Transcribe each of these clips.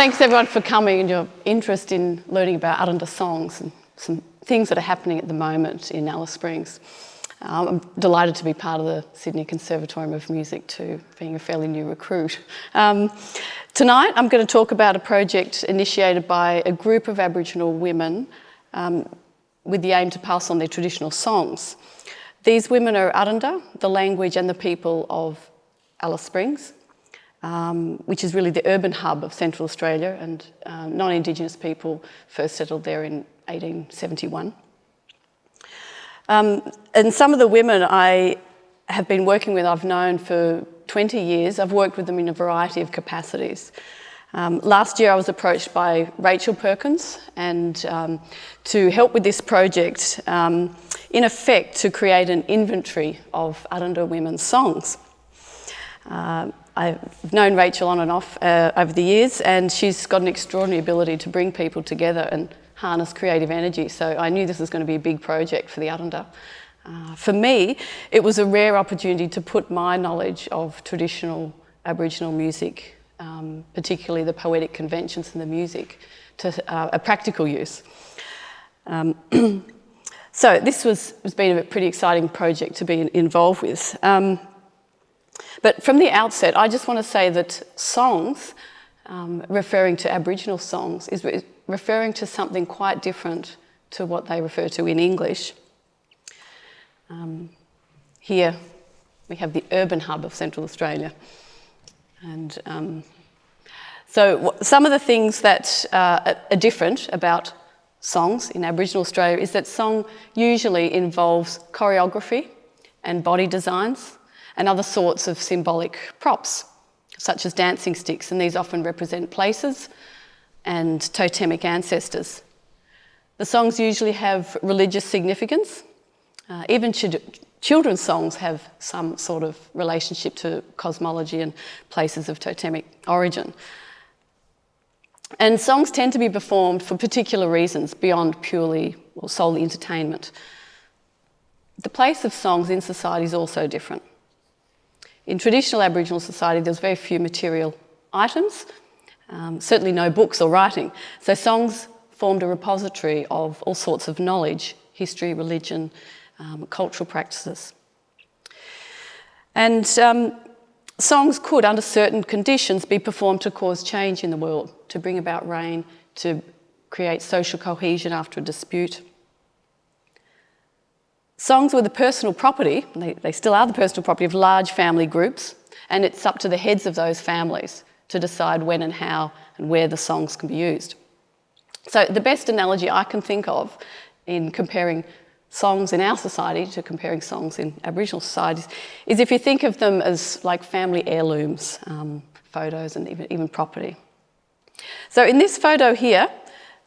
Thanks everyone for coming and your interest in learning about Arrernte songs and some things that are happening at the moment in Alice Springs. I'm delighted to be part of the Sydney Conservatorium of Music too, being a fairly new recruit. Tonight I'm going to talk about a project initiated by a group of Aboriginal women with the aim to pass on their traditional songs. These women are Arrernte, the language and the people of Alice Springs, which is really the urban hub of Central Australia, and non-Indigenous people first settled there in 1871. And some of the women I have been working with, I've known for 20 years. I've worked with them in a variety of capacities. Last year I was approached by Rachel Perkins and to help with this project, in effect to create an inventory of Arrernte women's songs. I've known Rachel on and off over the years, and she's got an extraordinary ability to bring people together and harness creative energy, so I knew this was going to be a big project for the Arrernte. For me, it was a rare opportunity to put my knowledge of traditional Aboriginal music, particularly the poetic conventions and the music, to a practical use. So this has been a pretty exciting project to be involved with. But from the outset, I just want to say that songs, referring to Aboriginal songs, is referring to something quite different to what they refer to in English. Here we have the urban hub of Central Australia. And so some of the things that are different about songs in Aboriginal Australia is that song usually involves choreography and body designs and other sorts of symbolic props, such as dancing sticks, and these often represent places and totemic ancestors. The songs usually have religious significance. Even children's songs have some sort of relationship to cosmology and places of totemic origin. And songs tend to be performed for particular reasons beyond purely or solely entertainment. The place of songs in society is also different. In traditional Aboriginal society, there was very few material items, certainly no books or writing. So songs formed a repository of all sorts of knowledge, history, religion, cultural practices. And songs could, under certain conditions, be performed to cause change in the world, to bring about rain, to create social cohesion after a dispute. Songs were the personal property, they still are the personal property of large family groups, and it's up to the heads of those families to decide when and how and where the songs can be used. So the best analogy I can think of in comparing songs in our society to comparing songs in Aboriginal societies is if you think of them as like family heirlooms, photos and even property. So in this photo here,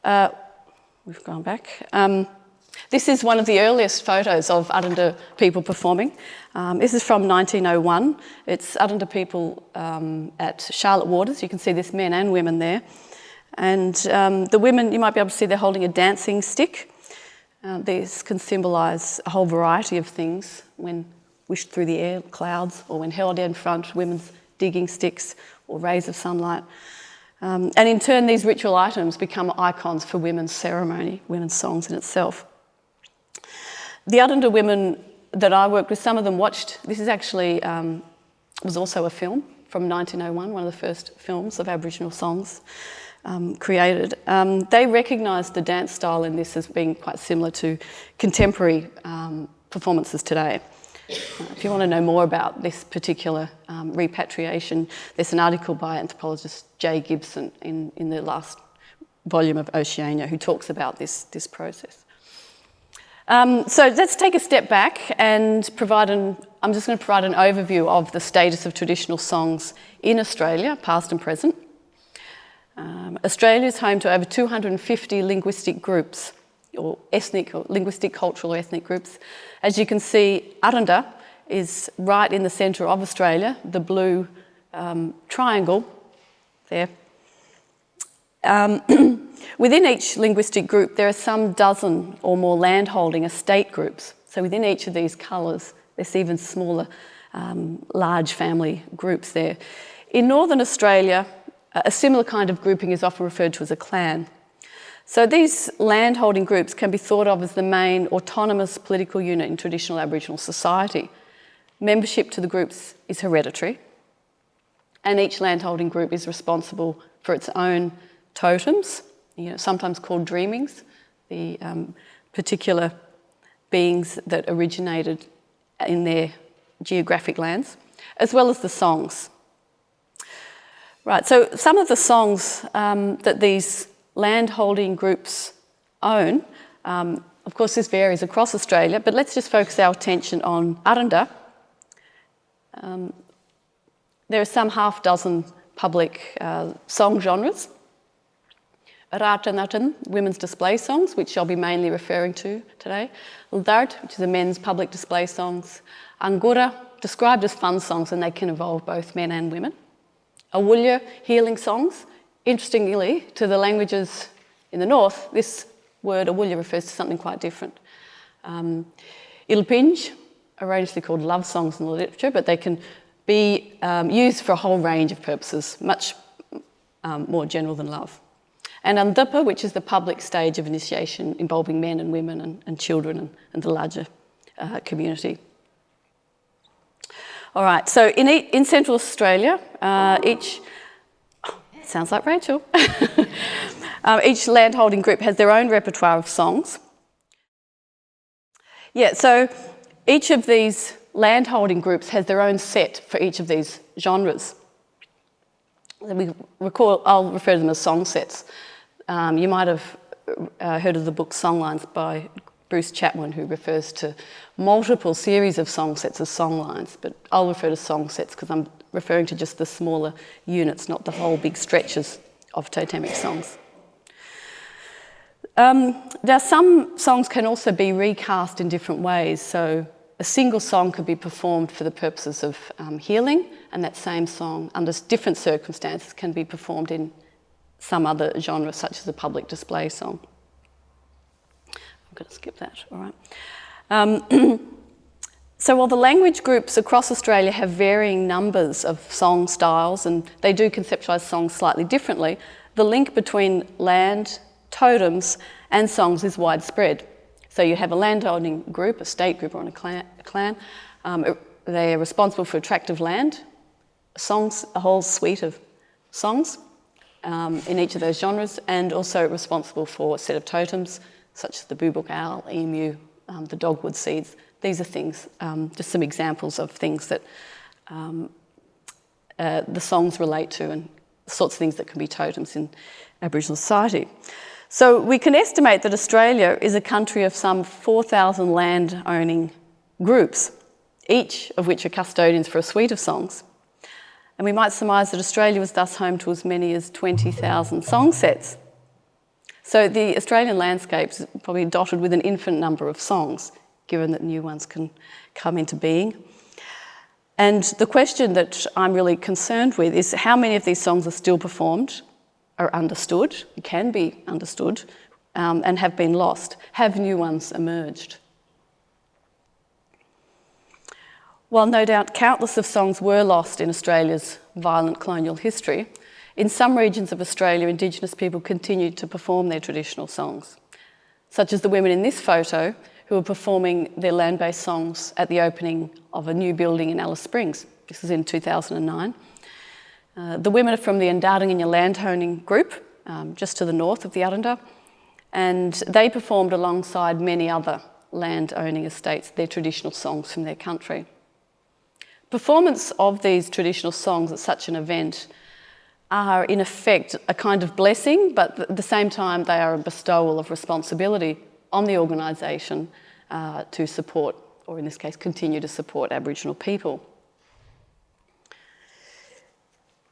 we've gone back, this is one of the earliest photos of Arrernte people performing. This is from 1901. It's Arrernte people at Charlotte Waters. You can see this men and women there. And the women, you might be able to see they're holding a dancing stick. These can symbolise a whole variety of things when wished through the air, clouds, or when held in front, women's digging sticks or rays of sunlight. And in turn, these ritual items become icons for women's ceremony, women's songs in itself. The Arrernte women that I worked with, some of them watched, this is actually, was also a film from 1901, one of the first films of Aboriginal songs created. They recognised the dance style in this as being quite similar to contemporary performances today. If you want to know more about this particular repatriation, there's an article by anthropologist Jay Gibson in the last volume of Oceania who talks about this process. So let's take a step back and I'm just going to provide an overview of the status of traditional songs in Australia, past and present. Australia is home to over 250 linguistic groups, or ethnic, or linguistic, cultural, or ethnic groups. As you can see, Arrernte is right in the centre of Australia, the blue triangle there. Within each linguistic group, there are some dozen or more landholding estate groups. So within each of these colours, there's even smaller, large family groups there. In Northern Australia, A similar kind of grouping is often referred to as a clan. So these landholding groups can be thought of as the main autonomous political unit in traditional Aboriginal society. Membership to the groups is hereditary, and each landholding group is responsible for its own totems, sometimes called dreamings, the particular beings that originated in their geographic lands, as well as the songs. Right, so some of the songs that these landholding groups own, of course this varies across Australia, but let's just focus our attention on Arrernte. There are some half dozen public song genres. Arrernte, women's display songs, which I'll be mainly referring to today. Ldart, which is the men's public display songs. Angura, described as fun songs, and they can involve both men and women. Awulya, healing songs. Interestingly, to the languages in the north, this word awulya refers to something quite different. Ilpinj are variously called love songs in the literature, but they can be used for a whole range of purposes, much more general than love. And Andapa, which is the public stage of initiation involving men and women and children and the larger community. All right, so in Central Australia, sounds like Rachel. Each landholding group has their own repertoire of songs. Yeah, so each of these landholding groups has their own set for each of these genres. I'll refer to them as song sets. You might have heard of the book Songlines by Bruce Chatwin, who refers to multiple series of song sets as songlines, but I'll refer to song sets because I'm referring to just the smaller units, not the whole big stretches of totemic songs. Now, some songs can also be recast in different ways. So a single song could be performed for the purposes of healing, and that same song, under different circumstances, can be performed in some other genre, such as a public display song. I'm going to skip that, all right. So while the language groups across Australia have varying numbers of song styles, and they do conceptualise songs slightly differently, the link between land, totems and songs is widespread. So you have a landowning group, a state group or a clan. They are responsible for a tract of land, songs, a whole suite of songs in each of those genres, and also responsible for a set of totems such as the boobook owl, emu, the dogwood seeds. These are things, just some examples of things that the songs relate to and the sorts of things that can be totems in Aboriginal society. So we can estimate that Australia is a country of some 4,000 land-owning groups, each of which are custodians for a suite of songs. And we might surmise that Australia was thus home to as many as 20,000 song sets. So the Australian landscape is probably dotted with an infinite number of songs, given that new ones can come into being. And the question that I'm really concerned with is how many of these songs are still performed, are understood, can be understood, and have been lost. Have new ones emerged? While no doubt countless of songs were lost in Australia's violent colonial history, in some regions of Australia, Indigenous people continued to perform their traditional songs, such as the women in this photo who were performing their land-based songs at the opening of a new building in Alice Springs. This was in 2009. The women are from the Endangered landowning group, just to the north of the Arrernte, and they performed alongside many other land-owning estates their traditional songs from their country. Performance of these traditional songs at such an event are in effect a kind of blessing, but at the same time they are a bestowal of responsibility on the organisation to support, or in this case continue to support, Aboriginal people.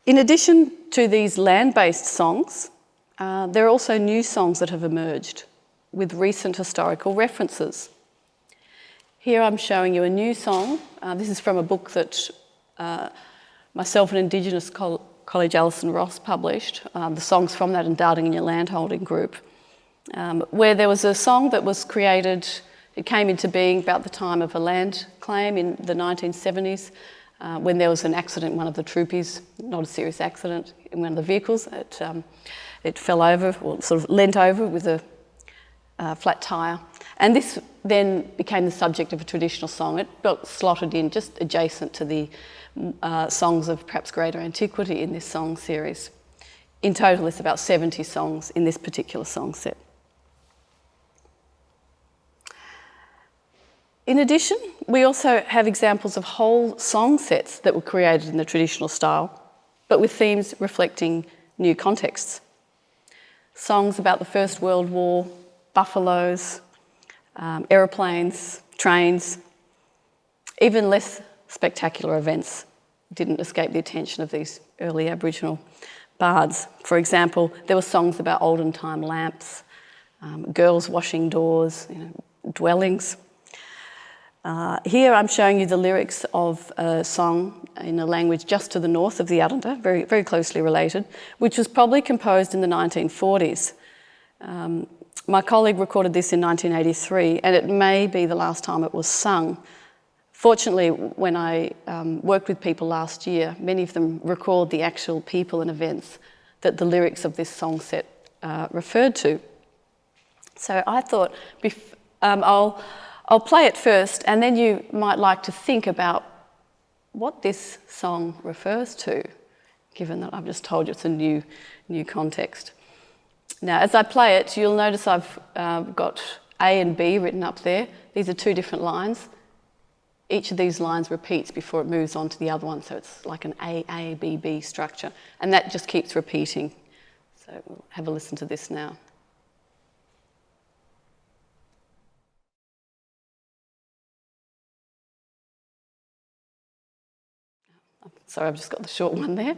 In addition to these land-based songs, there are also new songs that have emerged with recent historical references. Here I'm showing you a new song. This is from a book that myself and Indigenous colleague Alison Ross published, the songs from that Endangered landholding group, where there was a song that was created. It came into being about the time of a land claim in the 1970s when there was an accident in one of the troopies, not a serious accident, in one of the vehicles. It fell over, or sort of leant over with a flat tyre. And this then became the subject of a traditional song. It got slotted in just adjacent to the songs of perhaps greater antiquity in this song series. In total, there's about 70 songs in this particular song set. In addition, we also have examples of whole song sets that were created in the traditional style, but with themes reflecting new contexts. Songs about the First World War, buffaloes, aeroplanes, trains, even less spectacular events didn't escape the attention of these early Aboriginal bards. For example, there were songs about olden time lamps, girls washing doors, dwellings. Here I'm showing you the lyrics of a song in a language just to the north of the Arrernte, very, very closely related, which was probably composed in the 1940s. My colleague recorded this in 1983, and it may be the last time it was sung. Fortunately, when I worked with people last year, many of them recalled the actual people and events that the lyrics of this song set referred to. So I thought I'll play it first, and then you might like to think about what this song refers to, given that I've just told you it's a new context. Now, as I play it, you'll notice I've got A and B written up there. These are two different lines. Each of these lines repeats before it moves on to the other one, so it's like an A, B, B structure, and that just keeps repeating. So we'll have a listen to this now. Sorry, I've just got the short one there.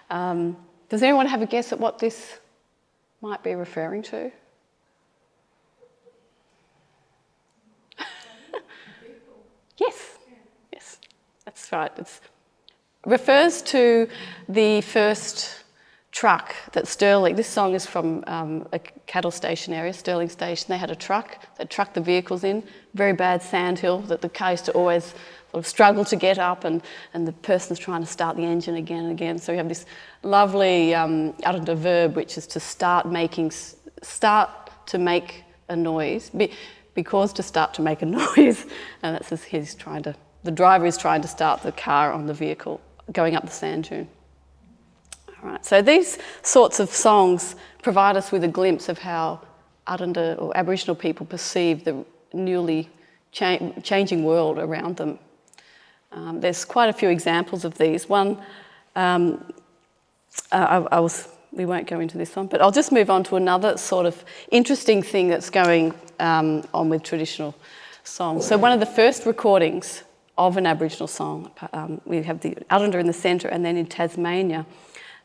Does anyone have a guess at what this might be referring to? Yes, that's right. It refers to the first truck that Stirling, this song is from a cattle station area, Stirling Station. They had a truck that trucked the vehicles in, very bad sandhill that the car used to always sort of struggle to get up, and the person's trying to start the engine again and again. So we have this lovely Arrernte verb, which is to start to make a noise, because to start to make a noise, and that's as the driver is trying to start the car on the vehicle going up the sand dune. All right, so these sorts of songs provide us with a glimpse of how Arrernte or Aboriginal people perceive the newly changing world around them. There's quite a few examples of these. One, we won't go into this one, but I'll just move on to another sort of interesting thing that's going on with traditional songs. So one of the first recordings of an Aboriginal song, we have the Arrernte in the centre, and then in Tasmania,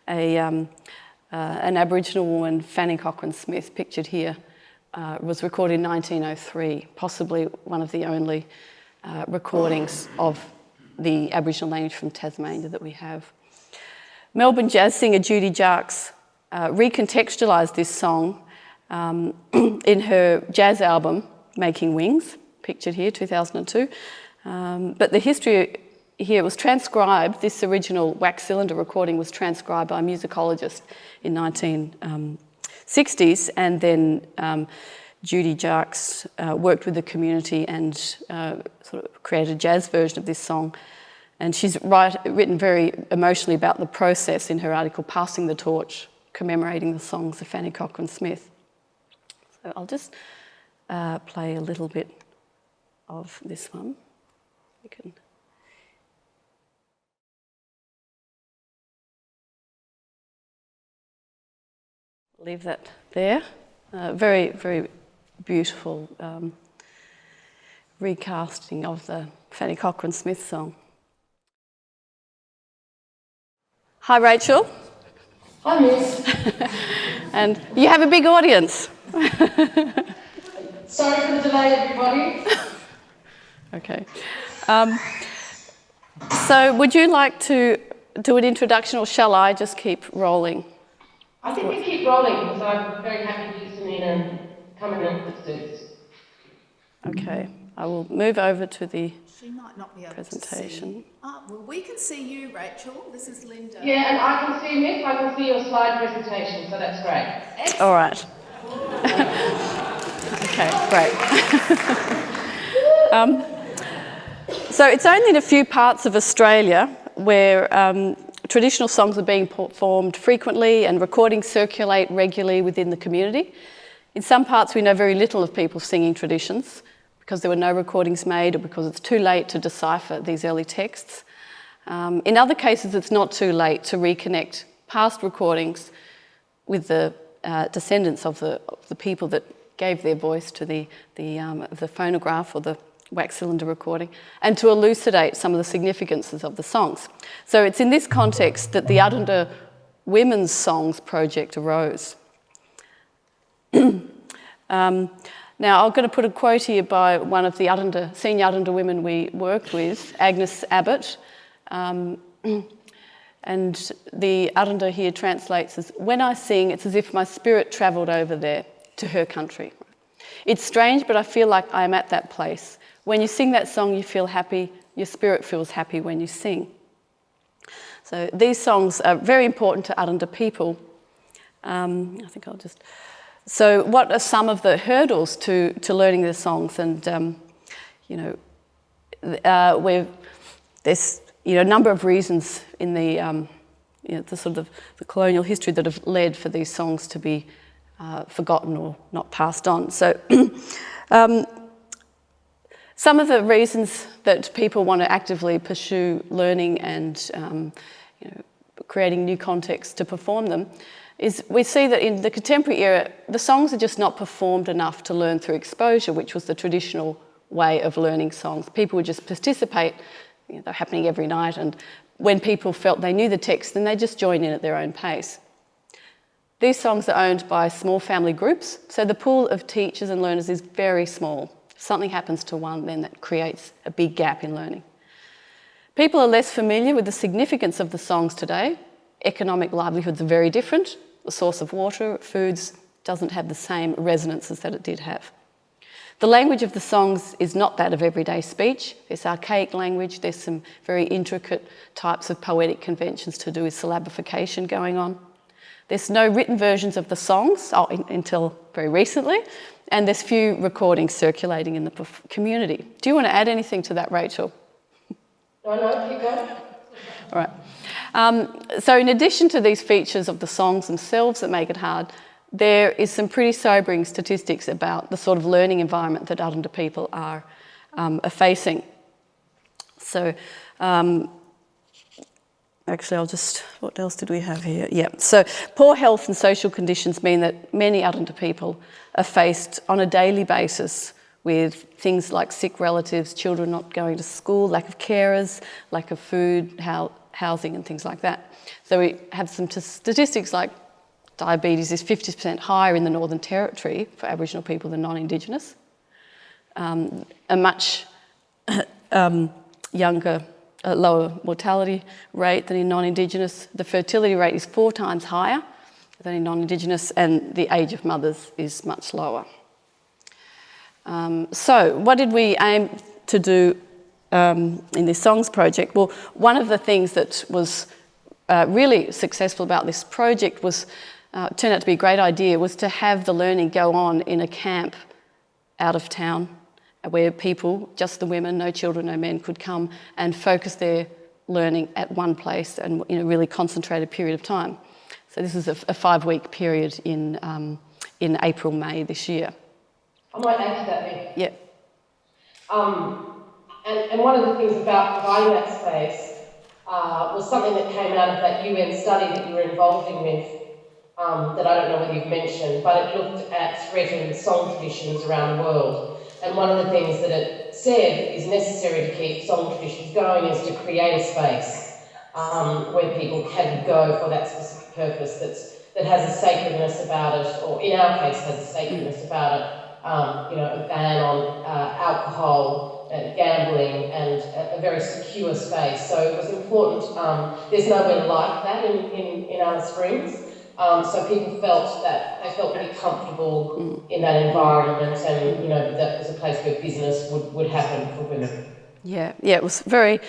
an Aboriginal woman, Fanny Cochrane-Smith, pictured here, was recorded in 1903, possibly one of the only recordings of the Aboriginal language from Tasmania that we have. Melbourne jazz singer Judy Jarks recontextualised this song in her jazz album, Making Wings, pictured here, 2002. But the history here was transcribed, this original wax cylinder recording was transcribed by a musicologist in 1960s, and then Judy Jarks worked with the community and sort of created a jazz version of this song. And she's written very emotionally about the process in her article, Passing the Torch, commemorating the songs of Fanny Cochrane-Smith. So I'll just play a little bit of this one. You can leave that there. Very, very beautiful recasting of the Fanny Cochrane-Smith song. Hi, Rachel. Hi, Miss. And you have a big audience. Sorry for the delay, everybody. Okay. So would you like to do an introduction, or shall I just keep rolling? I think we keep rolling because I'm very happy to listen in and come in and suits. Okay. I will move over to the She might not be able presentation. to see. Oh, well, we can see you, Rachel. This is Linda. Yeah, and I can see Mick, I can see your slide presentation, so that's great. Excellent. All right. Okay, great. So it's only in a few parts of Australia where traditional songs are being performed frequently and recordings circulate regularly within the community. In some parts we know very little of people singing traditions because there were no recordings made or because it's too late to decipher these early texts. In other cases it's not too late to reconnect past recordings with the descendants of the people that gave their voice to the phonograph or the wax cylinder recording, and to elucidate some of the significances of the songs. So it's in this context that the Arrernte Women's Songs project arose. Now I'm going to put a quote here by one of the senior Arrernte women we worked with, Agnes Abbott, and the Arrernte here translates as, "When I sing, it's as if my spirit travelled over there to her country. It's strange, but I feel like I am at that place. When you sing that song, you feel happy. Your spirit feels happy when you sing." So these songs are very important to Arrernte people. So what are some of the hurdles to learning the songs? And there's a number of reasons in the sort of the colonial history that have led for these songs to be forgotten or not passed on. So some of the reasons that people want to actively pursue learning and creating new contexts to perform them is we see that in the contemporary era, the songs are just not performed enough to learn through exposure, which was the traditional way of learning songs. People would just participate, they're happening every night, and when people felt they knew the text, then they just join in at their own pace. These songs are owned by small family groups, so the pool of teachers and learners is very small. If something happens to one, then that creates a big gap in learning. People are less familiar with the significance of the songs today. Economic livelihoods are very different. The source of water, foods, doesn't have the same resonances that it did have. The language of the songs is not that of everyday speech. There's archaic language, there's some very intricate types of poetic conventions to do with syllabification going on. There's no written versions of the songs until very recently, and there's few recordings circulating in the community. Do you want to add anything to that, Rachel? No, keep going. All right. So in addition to these features of the songs themselves that make it hard, there is some pretty sobering statistics about the sort of learning environment that Arrernte people are facing. So actually what else did we have here? Yeah, so poor health and social conditions mean that many Arrernte people are faced on a daily basis with things like sick relatives, children not going to school, lack of carers, lack of food, housing and things like that. So we have some statistics like diabetes is 50% higher in the Northern Territory for Aboriginal people than non-Indigenous. A much younger, lower mortality rate than in non-Indigenous. The fertility rate is 4 times higher than in non-Indigenous, and the age of mothers is much lower. So what did we aim to do in this songs project? Well, one of the things that was really successful about this project was, turned out to be a great idea, was to have the learning go on in a camp out of town where people, just the women, no children, no men, could come and focus their learning at one place and really concentrated period of time. So this is a 5-week period in April, May this year. I might add to that, Nick. Yeah. And one of the things about providing that space was something that came out of that UN study that you were involved in with, that I don't know whether you've mentioned, but it looked at threatened song traditions around the world. And one of the things that it said is necessary to keep song traditions going is to create a space where people can go for that specific purpose that has a sacredness about it, or in our case has a sacredness about it. A ban on alcohol, gambling, and a very secure space. So it was important. There's nowhere like that in Alice Springs. So people felt that they felt really comfortable in that environment, and that was a place where business would happen for women. Yeah, it was very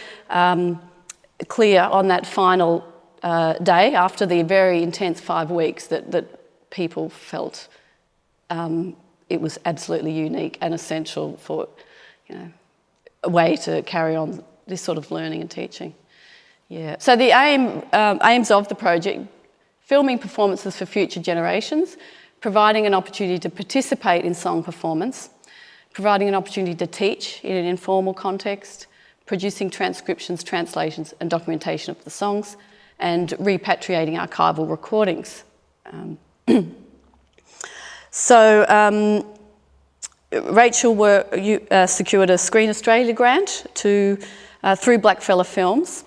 clear on that final day after the very intense 5 weeks that people felt it was absolutely unique and essential for a way to carry on this sort of learning and teaching. Yeah. So the aims of the project: filming performances for future generations, providing an opportunity to participate in song performance, providing an opportunity to teach in an informal context, producing transcriptions, translations and documentation of the songs, and repatriating archival recordings. Rachel secured a Screen Australia grant through Blackfella Films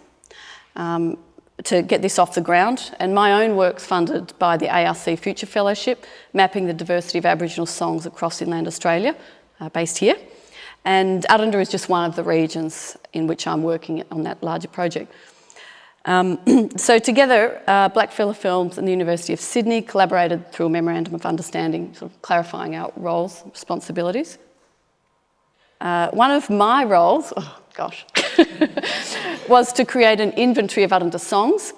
to get this off the ground, and my own work's funded by the ARC Future Fellowship, mapping the diversity of Aboriginal songs across inland Australia, based here. And Arrernte is just one of the regions in which I'm working on that larger project. So together, Blackfella Films and the University of Sydney collaborated through a memorandum of understanding, sort of clarifying our roles and responsibilities. One of my roles, was to create an inventory of Arrernte songs.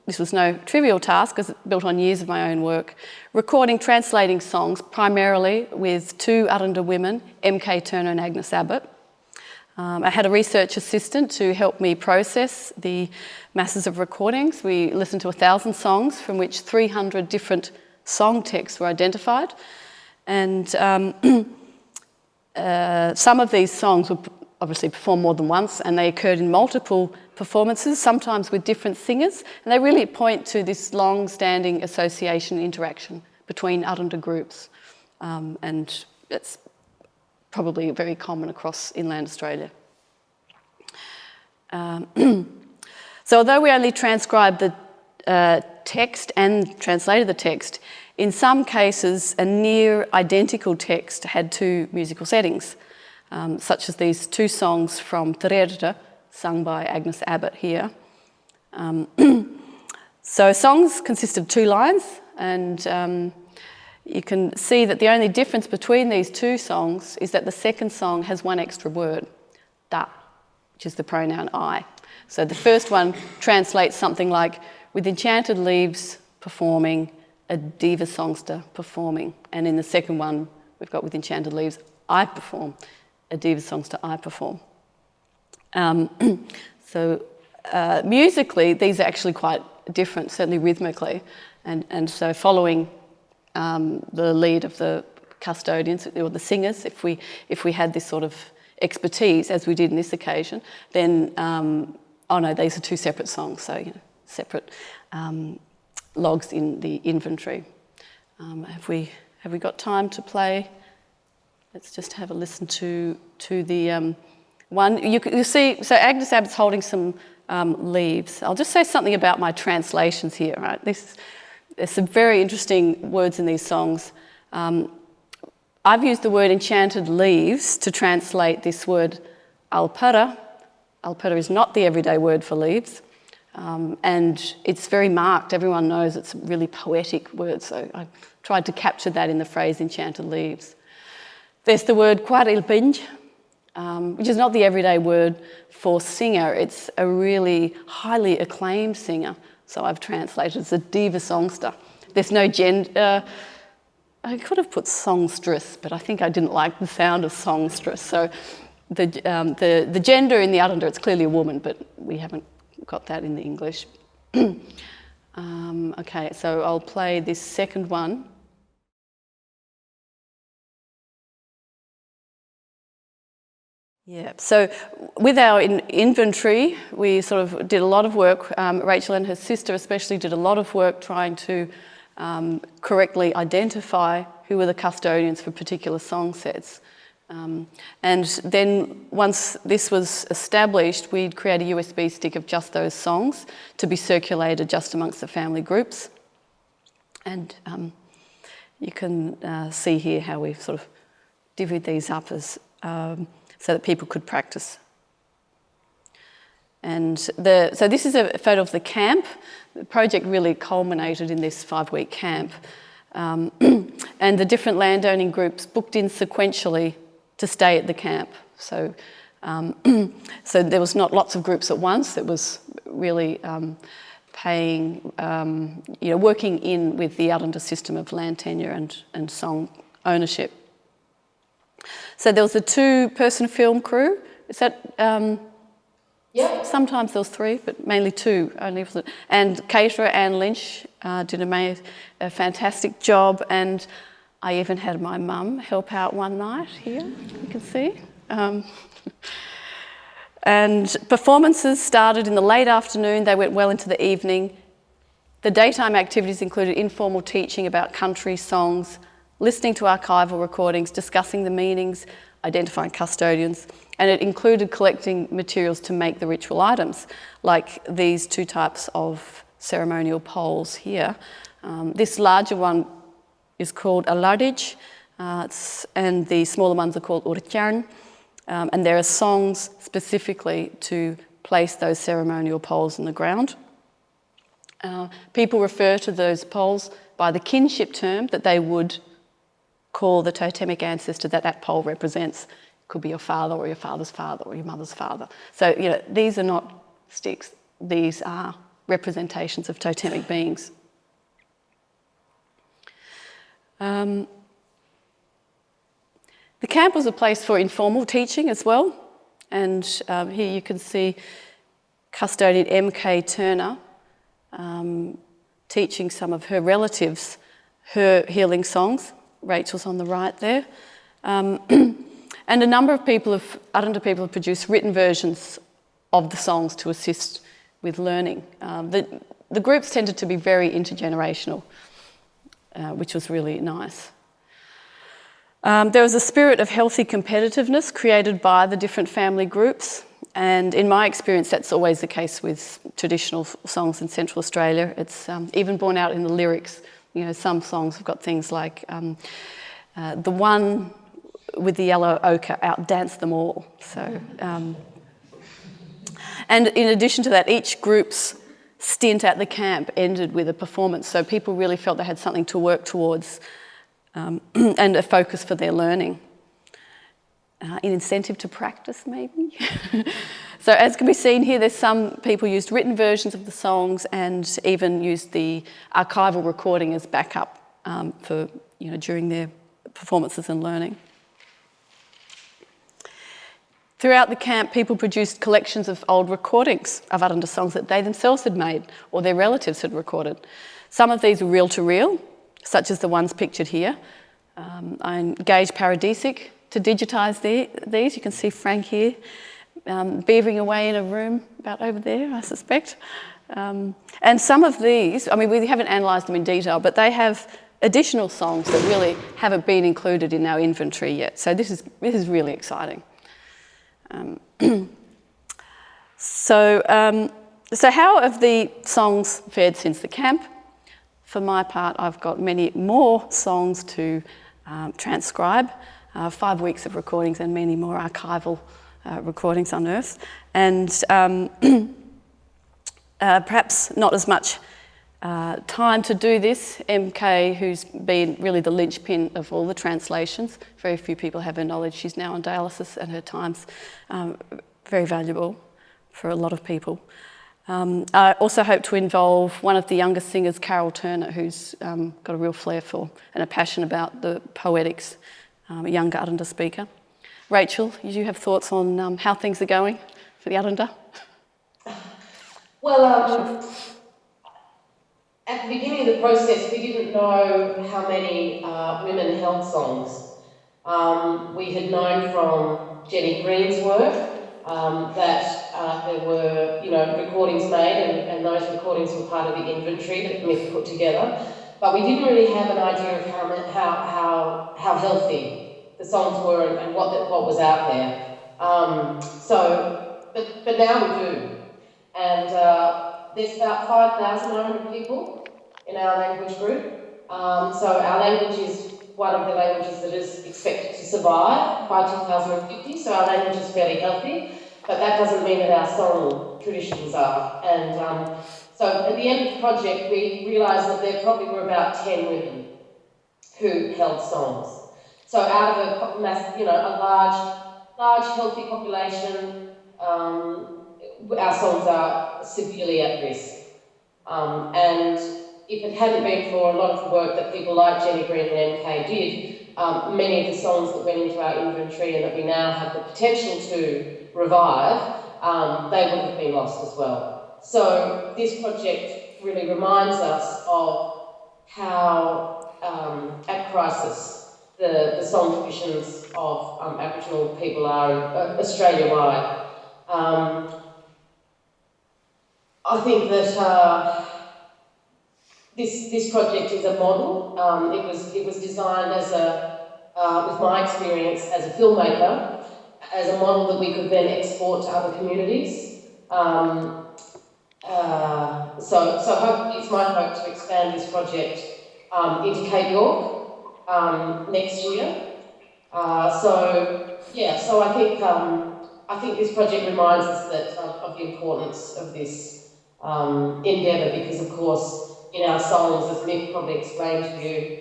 This was no trivial task, because it's built on years of my own work, recording, translating songs primarily with 2 Arrernte women, M.K. Turner and Agnes Abbott. I had a research assistant to help me process the masses of recordings. We listened to 1,000 songs, from which 300 different song texts were identified. And some of these songs were obviously performed more than once, and they occurred in multiple performances, sometimes with different singers. And they really point to this long-standing association and interaction between Arrernte groups. And it's probably very common across inland Australia. So although we only transcribed the text and translated the text, in some cases a near identical text had 2 musical settings, such as these 2 songs from Arrernte, sung by Agnes Abbott here. So songs consist of 2 lines, and you can see that the only difference between these 2 songs is that the second song has 1 extra word, da, which is the pronoun I. So the first one translates something like, with enchanted leaves performing, a diva songster performing. And in the second one, we've got with enchanted leaves, I perform, a diva songster I perform. Musically, these are actually quite different, certainly rhythmically. And so following the lead of the custodians or the singers, if we had this sort of expertise, as we did in this occasion, then, these are 2 separate songs, so separate logs in the inventory. Have we got time to play? Let's just have a listen to the one. You see, so Agnes Abbott's holding some leaves. I'll just say something about my translations here, right? There's some very interesting words in these songs. I've used the word enchanted leaves to translate this word alpara. Alpara is not the everyday word for leaves, and it's very marked. Everyone knows it's a really poetic word, so I tried to capture that in the phrase enchanted leaves. There's the word quarilpinj, which is not the everyday word for singer. It's a really highly acclaimed singer, so I've translated it as a diva songster. There's no gender. I could have put songstress, but I think I didn't like the sound of songstress. So the gender in the Arrernte, it's clearly a woman, but we haven't got that in the English. Okay, so I'll play this second one. Yeah, so with our inventory, we sort of did a lot of work. Rachel and her sister especially did a lot of work trying to correctly identify who were the custodians for particular song sets. And then once this was established, we'd create a USB stick of just those songs to be circulated just amongst the family groups. And you can see here how we've sort of divvied these up as so that people could practice. And so this is a photo of the camp. the project really culminated in this 5-week camp. And the different landowning groups booked in sequentially to stay at the camp. So, so there was not lots of groups at once. It was really paying, working in with the Arrernte system of land tenure and song ownership. So there was a 2-person film crew. Is that? Yeah. Sometimes there was 3, but mainly 2 only. And Kaytetye and Lynch did a fantastic job, and I even had my mum help out one night here, you can see. And performances started in the late afternoon, they went well into the evening. The daytime activities included informal teaching about country songs, listening to archival recordings, discussing the meanings, identifying custodians, and it included collecting materials to make the ritual items, like these 2 types of ceremonial poles here. This larger one is called Arandic, and the smaller ones are called Arrernte, and there are songs specifically to place those ceremonial poles in the ground. People refer to those poles by the kinship term that they would call the totemic ancestor that pole represents. It could be your father or your father's father or your mother's father. So, these are not sticks. These are representations of totemic beings. The camp was a place for informal teaching as well. And here you can see custodian M.K. Turner teaching some of her relatives her healing songs. Rachel's on the right there. And a number of Arrernte people have produced written versions of the songs to assist with learning. The groups tended to be very intergenerational, which was really nice. There was a spirit of healthy competitiveness created by the different family groups, and in my experience that's always the case with traditional songs in Central Australia. It's even borne out in the lyrics. Some songs have got things like the one with the yellow ochre outdanced them all. So, and in addition to that, each group's stint at the camp ended with a performance, so people really felt they had something to work towards and a focus for their learning. An incentive to practice, maybe. So as can be seen here, there's some people used written versions of the songs and even used the archival recording as backup for during their performances and learning. Throughout the camp, people produced collections of old recordings of Arrernte songs that they themselves had made or their relatives had recorded. Some of these were reel-to-reel, such as the ones pictured here. I engaged Paradisic to digitise these. You can see Frank here beavering away in a room about over there, I suspect. And some of these, we haven't analysed them in detail, but they have additional songs that really haven't been included in our inventory yet. So this is really exciting. So how have the songs fared since the camp? For my part, I've got many more songs to transcribe, 5 weeks of recordings and many more archival recordings unearthed. And perhaps not as much time to do this. MK, who's been really the linchpin of all the translations, very few people have her knowledge. She's now on dialysis and her time's very valuable for a lot of people. I also hope to involve one of the younger singers, Carol Turner, who's got a real flair for and a passion about the poetics, a younger Arrernte speaker. Rachel, you have thoughts on how things are going for the Arrernte? Well, at the beginning of the process, we didn't know how many women held songs. We had known from Jenny Green's work that there were, recordings made, and those recordings were part of the inventory that Myf put together. But we didn't really have an idea of how healthy the songs were and what was out there. But now we do, and there's about 5,900 people in our language group. So our language is one of the languages that is expected to survive by 2050. So our language is fairly healthy, but that doesn't mean that our song traditions are. And So at the end of the project, we realised that there probably were about 10 women who held songs. So out of a mass, a large healthy population, our songs are severely at risk. And if it hadn't been for a lot of the work that people like Jenny Green and MK did, many of the songs that went into our inventory and that we now have the potential to revive, they would have been lost as well. So this project really reminds us of how, at crisis, the song traditions of Aboriginal people are Australia-wide. I think that this project is a model. It was designed as with my experience as a filmmaker, as a model that we could then export to other communities. So hopefully it's my hope to expand this project into Cape York next year. So I think this project reminds us that of the importance of this endeavour, because of course in our songs, as Mick probably explained to you,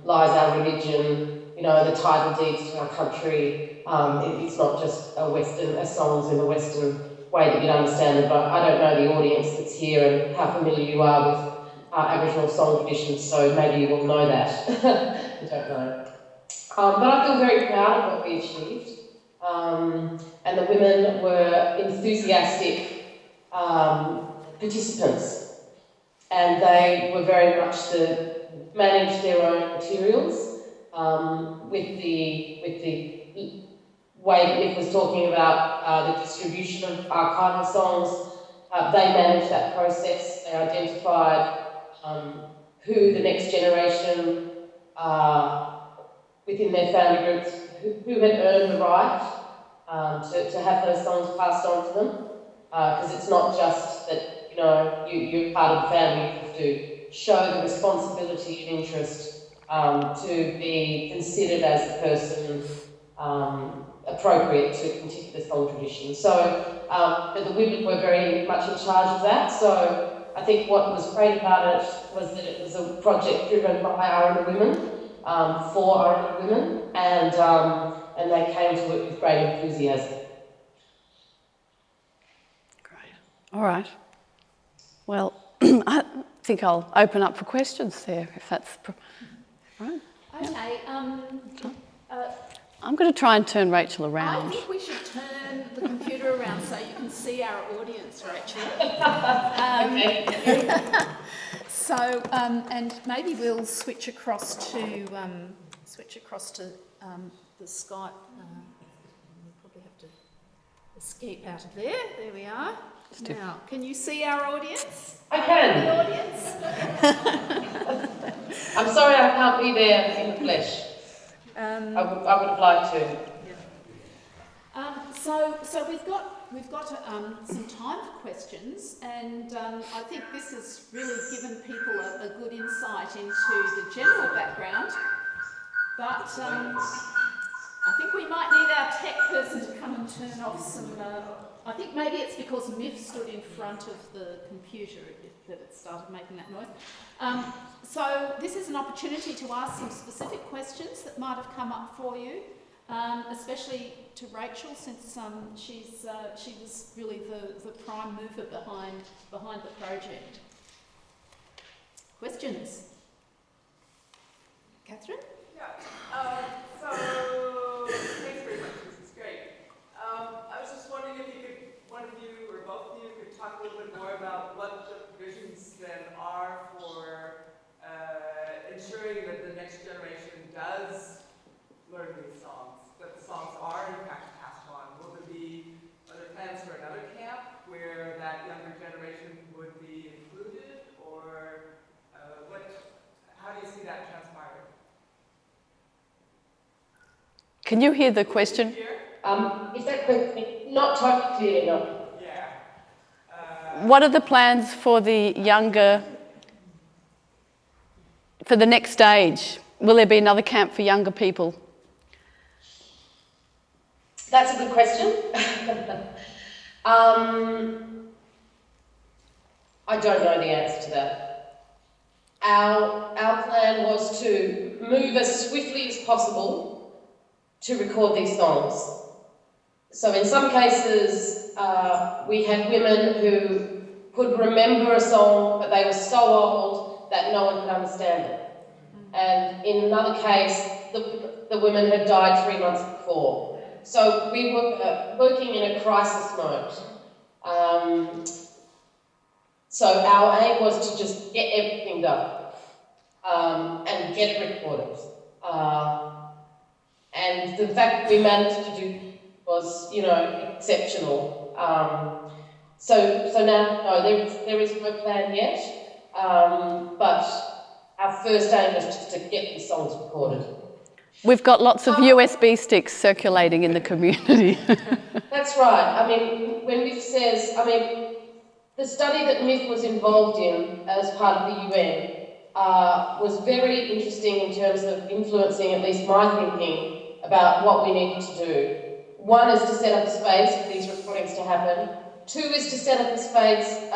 lies our religion, the title deeds to our country. It's not just songs in a Western way that you'd understand it, but I don't know the audience that's here and how familiar you are with Aboriginal song traditions, so maybe you will know that. I don't know. But I feel very proud of what we achieved. And the women were enthusiastic participants, and they were very much to manage their own materials with the way that Nick was talking about the distribution of archival songs. They managed that process. They identified who the next generation within their family groups who had earned the right to have those songs passed on to them, because it's not just that you're part of the family. You have to show the responsibility and interest to be considered as a person appropriate to continue the song tradition. So the women were very much in charge of that. So I think what was great about it was that it was a project driven by Arrernte women, for Arrernte women, and they came to it with great enthusiasm. Great. All right. Well, I think I'll open up for questions there, if that's right. Okay. I'm going to try and turn Rachel I around. think we should turn the computer around so you can see our audience, Rachel. So, and maybe we'll switch across to the Skype. We'll probably have to escape out of there. There we are. Now, can you see our audience? I can. The audience? I'm sorry I can't be there in the flesh. I would have liked to. So we've got some time for questions, and I think this has really given people a good insight into the general background. But I think we might need our tech person to come and turn off some. I think maybe it's because Myf stood in front of the computer that it started making that noise. So this is an opportunity to ask some specific questions that might have come up for you, especially to Rachel, since she was really the prime mover behind the project. Questions? Catherine? Yeah. So thanks very much. This is great. I was just wondering if you could, one of you or both of you, could talk a little bit more about what the provisions then are for ensuring that the next generation does learn these songs, that the songs are in fact passed on. Are there plans for another camp where that younger generation would be included, or how do you see that transpiring? Can you hear the question? Is that question not totally clear enough? Yeah. What are the plans for the for the next stage? Will there be another camp for younger people? That's a good question. I don't know the answer to that. Our plan was to move as swiftly as possible to record these songs. So in some cases, we had women who could remember a song, but they were so old that no one could understand it. And in another case, the women had died 3 months before. So we were working in a crisis mode. So our aim was to just get everything done and get it recorded. And the fact we managed to do was, exceptional. So now, no, there is no plan yet, but our first aim was just to get the songs recorded. We've got lots of USB sticks circulating in the community. That's right. I mean, when Myf says, the study that Myf was involved in as part of the UN was very interesting in terms of influencing at least my thinking about what we needed to do. One is to set up a space for these recordings to happen. Two is to set up a space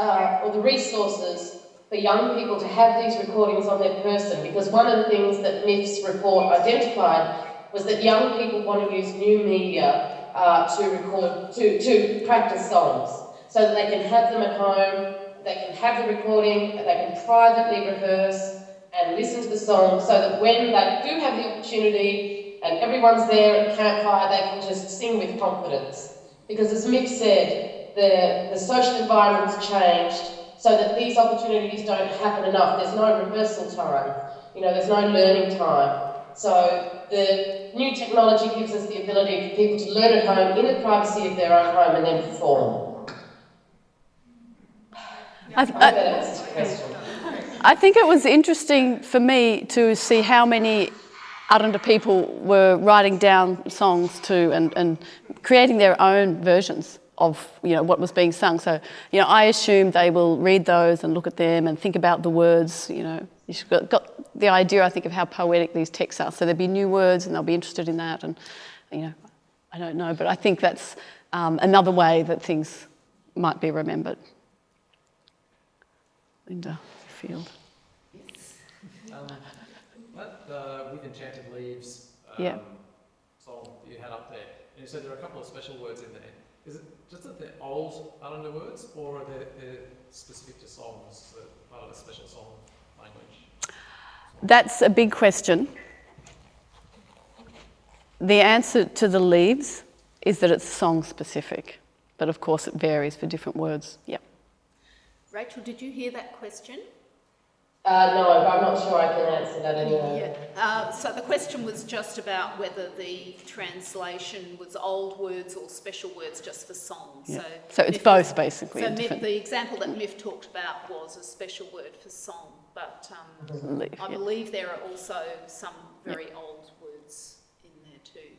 or the resources for young people to have these recordings on their person, because one of the things that Myf's report identified was that young people want to use new media to practice songs, so that they can have them at home, they can have the recording, they can privately rehearse and listen to the song, so that when they do have the opportunity and everyone's there at the campfire, they can just sing with confidence. Because as Myf said, the social environment's changed so that these opportunities don't happen enough. There's no rehearsal time, there's no learning time. So the new technology gives us the ability for people to learn at home in the privacy of their own home and then perform. I hope that answers the question. I think it was interesting for me to see how many Arrernte people were writing down songs and creating their own versions of what was being sung. So I assume they will read those and look at them and think about the words. You've got the idea, I think, of how poetic these texts are. So there'll be new words and they'll be interested in that. And I don't know, but I think that's another way that things might be remembered. Linda Field. Yes. With Enchanted Leaves song you had up there, and you said there are a couple of special words in there. Is it just that they're old Arrernte words, or are they specific to songs that are part of a special song language? That's a big question. The answer to the leaves is that it's song specific, but of course it varies for different words. Yeah. Rachel, did you hear that question? No, I'm not sure I can answer that anyway. Yeah. So the question was just about whether the translation was old words or special words just for songs. Yeah. So it's both, basically. So the example that Myf talked about was a special word for song, but I believe there are also some very old words in there too.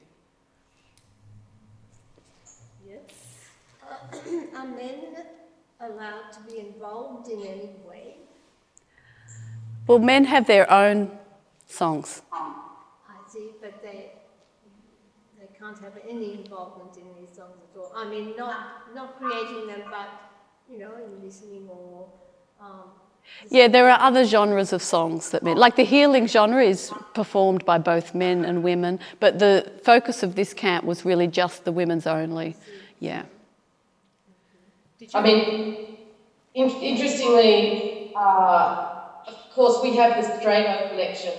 Yes. Are men allowed to be involved in any way? Well, men have their own songs. I see, but they can't have any involvement in these songs at all. I mean, not creating them, but in listening or. Yeah, there are other genres of songs that men, like the healing genre, is performed by both men and women, but the focus of this camp was really just the women's only. Yeah. Interestingly. Of course, we have the Strabo collection,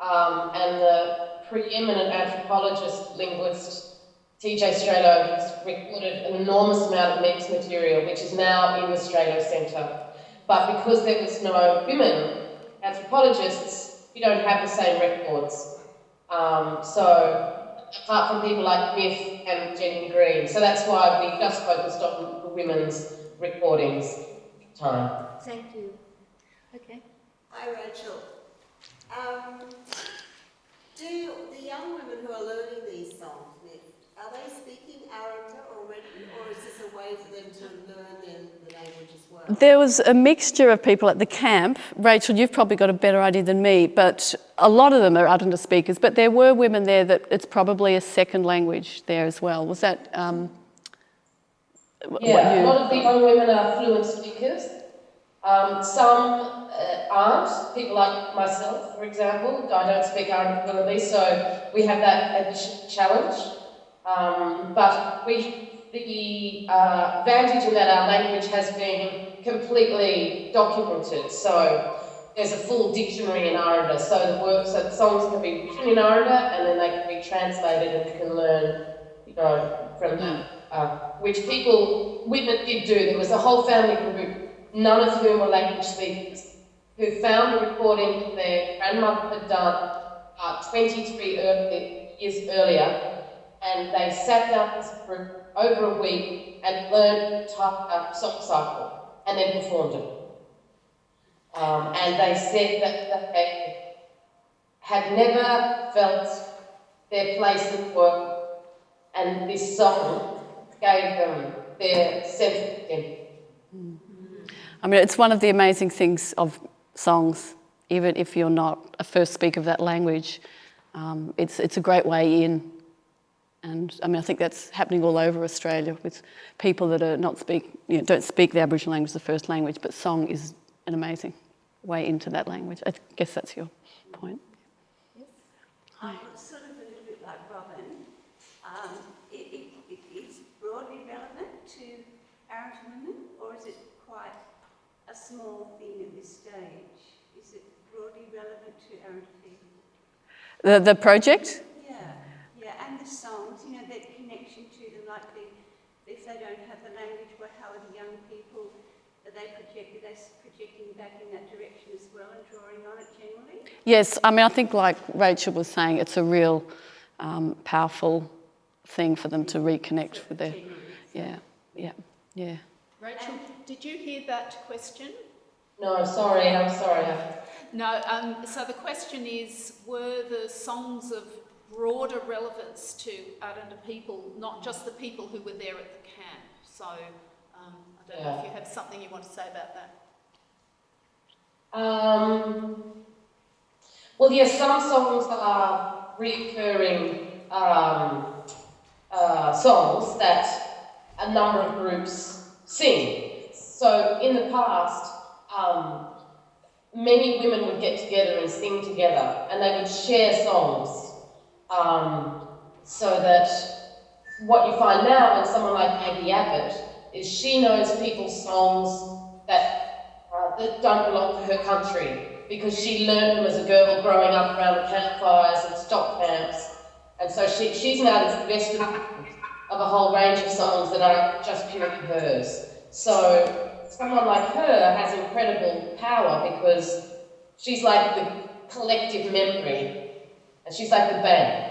and the preeminent anthropologist, linguist, T.J. Strabo has recorded an enormous amount of Myf's material, which is now in the Strabo Centre. But because there was no women anthropologists, we don't have the same records. So, apart from people like Myf and Jenny Green. So that's why we just focused on the women's recordings time. Thank you. Okay. Hi, Rachel. Do the young women who are learning these songs, are they speaking Arrernte already, or is this a way for them to learn the language as well? There was a mixture of people at the camp. Rachel, you've probably got a better idea than me, but a lot of them are Arrernte speakers, but there were women there that it's probably a second language there as well. Was that... a lot of the young women are fluent speakers. Some aren't. People like myself, for example, I don't speak Arandic fluently, so we have that additional challenge. But the advantage in that our language has been completely documented. So there's a full dictionary in Arrernte. So the songs can be written in Arrernte and then they can be translated and you can learn, from that. Which women did do. There was a whole family group, none of whom were language speakers, who found a recording that their grandmother had done 23 years earlier, and they sat down as a group over a week and learned the entire song cycle and then performed it. And they said that they had never felt their place in work, and this song gave them their sense of identity. I mean, it's one of the amazing things of songs, even if you're not a first speaker of that language. It's a great way in. And I mean, I think that's happening all over Australia with people that are don't speak the Aboriginal language as the first language, but song is an amazing way into that language. I guess that's your point. Yes. Sort of a little bit like Robin. It is broadly relevant to Arrernte women, or is it quite a small thing at this stage? Is it broadly relevant to Arrernte people? The project? Yeah, and the songs, their connection to them, like if they don't have the language, how are the young people, are they projecting back in that direction as well and drawing on it generally? Yes, I mean, I think like Rachel was saying, it's a real powerful thing for them to reconnect with their... Yeah. Rachel, did you hear that question? No, I'm sorry. No, so the question is, were the songs of broader relevance to Arrernte people, not just the people who were there at the camp? So I don't know if you have something you want to say about that. Well, yes, some songs are recurring songs that a number of groups sing. So in the past, many women would get together and sing together, and they would share songs. So that what you find now in someone like Maggie Abbott is she knows people's songs that don't belong to her country because she learned them as a girl growing up around the campfires and stock camps. And so she's now invested of a whole range of songs that are just purely hers. So someone like her has incredible power because she's like the collective memory. And she's like the band.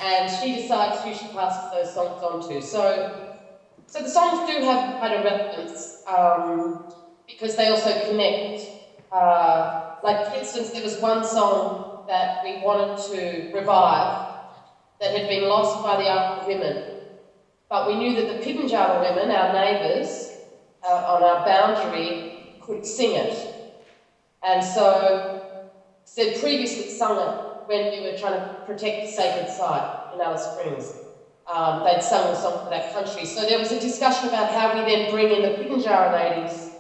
And she decides who she passes those songs on to. So the songs do have quite a relevance because they also connect. Like, for instance, there was one song that we wanted to revive that had been lost by the Arrernte women. But we knew that the Pitjantjatjara women, our neighbours, on our boundary, could sing it. And so they'd previously sung it when we were trying to protect the sacred site in Alice Springs. They'd sung the song for that country. So there was a discussion about how we then bring in the Pitjantjatjara ladies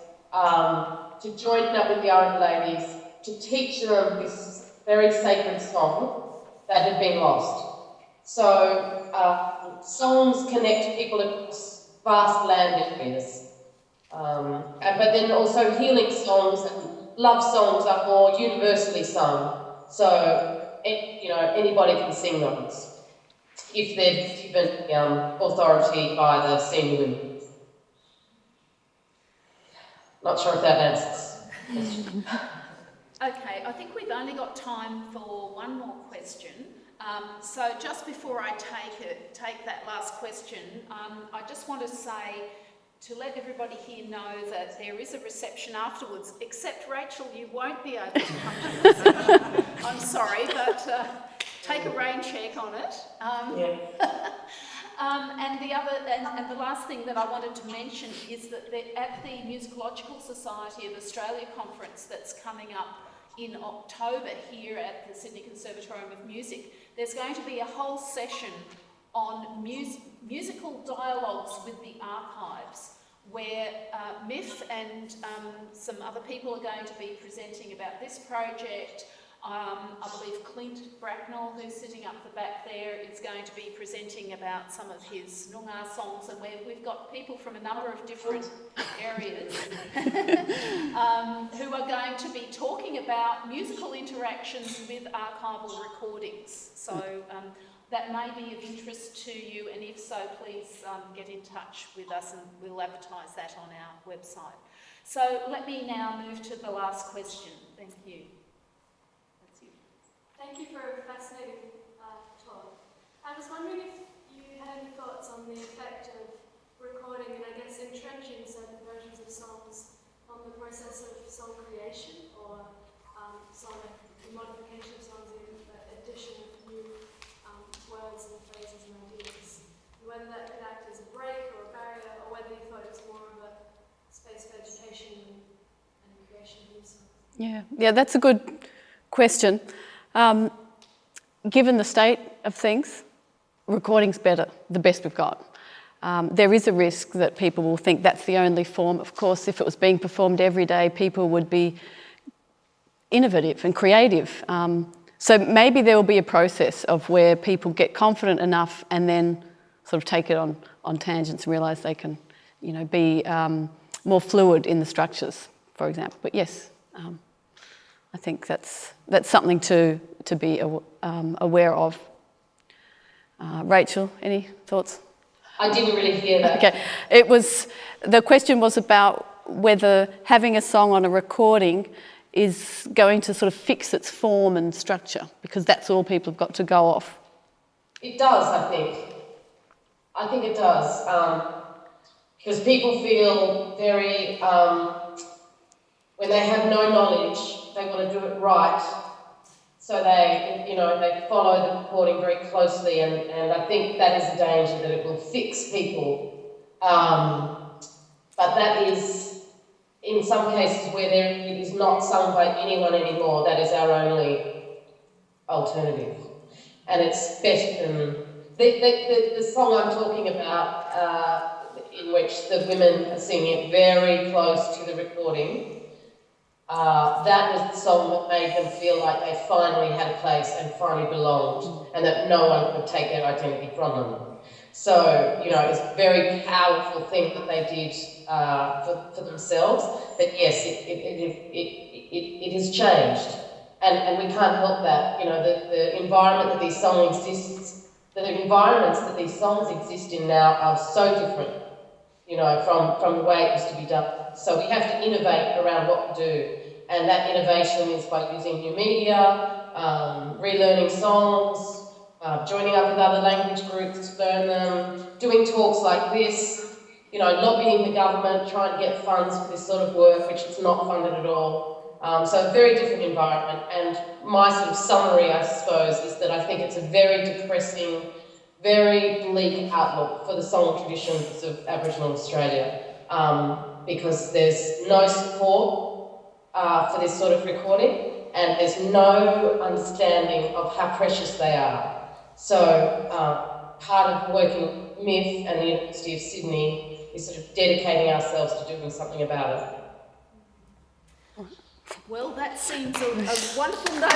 to join up with the Arrernte ladies to teach them this very sacred song that had been lost. So songs connect people across vast land areas. But then also healing songs and love songs are more universally sung. So anybody can sing those if they're given authority by the senior women. Not sure if that answers. Okay, I think we've only got time for one more question. So just before I take that last question, I just want to say, to let everybody here know that there is a reception afterwards, except Rachel, you won't be able to come to it. I'm sorry, but take a rain check on it. And the last thing that I wanted to mention is that at the Musicological Society of Australia conference that's coming up in October here at the Sydney Conservatorium of Music, there's going to be a whole session on musical dialogues with the archives. where Myf and some other people are going to be presenting about this project. I believe Clint Bracknell, who's sitting up the back there, is going to be presenting about some of his Noongar songs, and we've got people from a number of different areas who are going to be talking about musical interactions with archival recordings. So that may be of interest to you, and if so, please get in touch with us and we'll advertise that on our website. So let me now move to the last question. Thank you. Thank you for a fascinating talk. I was wondering if you had any thoughts on the effect of recording and I guess entrenching certain versions of songs on the process of song creation or song modification of songs, addition of new words and phrases and ideas. Whether that could act as a break or a barrier, or whether you thought it was more of a space for education and creation of new songs. Yeah, that's a good question. Given the state of things, recording's better, the best we've got. There is a risk that people will think that's the only form. Of course, if it was being performed every day, people would be innovative and creative. So maybe there will be a process of where people get confident enough and then sort of take it on tangents and realise they can, be more fluid in the structures, for example. But yes, I think that's something to be aware of. Rachel, any thoughts? I didn't really hear that. Okay, the question was about whether having a song on a recording is going to sort of fix its form and structure, because that's all people have got to go off. It does, I think. I think it does. Because people feel very, when they have no knowledge, they want to do it right. So they follow the recording very closely, and I think that is a danger, that it will fix people. But that is, in some cases where it is not sung by anyone anymore, that is our only alternative. And it's better than... The song I'm talking about, in which the women are singing it very close to the recording, that was the song that made them feel like they finally had a place and finally belonged, and that no one could take their identity from them. So, it's a very powerful thing that they did for themselves. But yes, it has changed, and we can't help that. The environment that these songs exist, the environments that these songs exist in now are so different, from the way it used to be done. So we have to innovate around what we do. And that innovation is by using new media, relearning songs, joining up with other language groups to learn them, doing talks like this, lobbying the government, trying to get funds for this sort of work, which is not funded at all. So a very different environment. And my sort of summary, I suppose, is that I think it's a very depressing, very bleak outlook for the song traditions of Aboriginal Australia, because there's no support for this sort of recording, and there's no understanding of how precious they are. So part of working Myf and the University of Sydney is sort of dedicating ourselves to doing something about it. Well, that seems a wonderful note.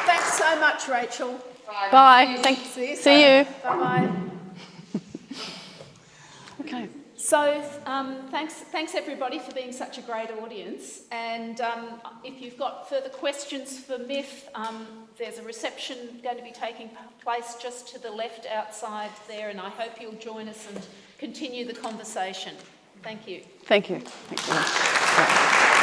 Thanks so much, Rachel. Bye. See you. Bye-bye. Okay. So thanks everybody for being such a great audience. And if you've got further questions for Myf, there's a reception going to be taking place just to the left outside there, and I hope you'll join us and continue the conversation. Thank you. Thank you. Thanks very much.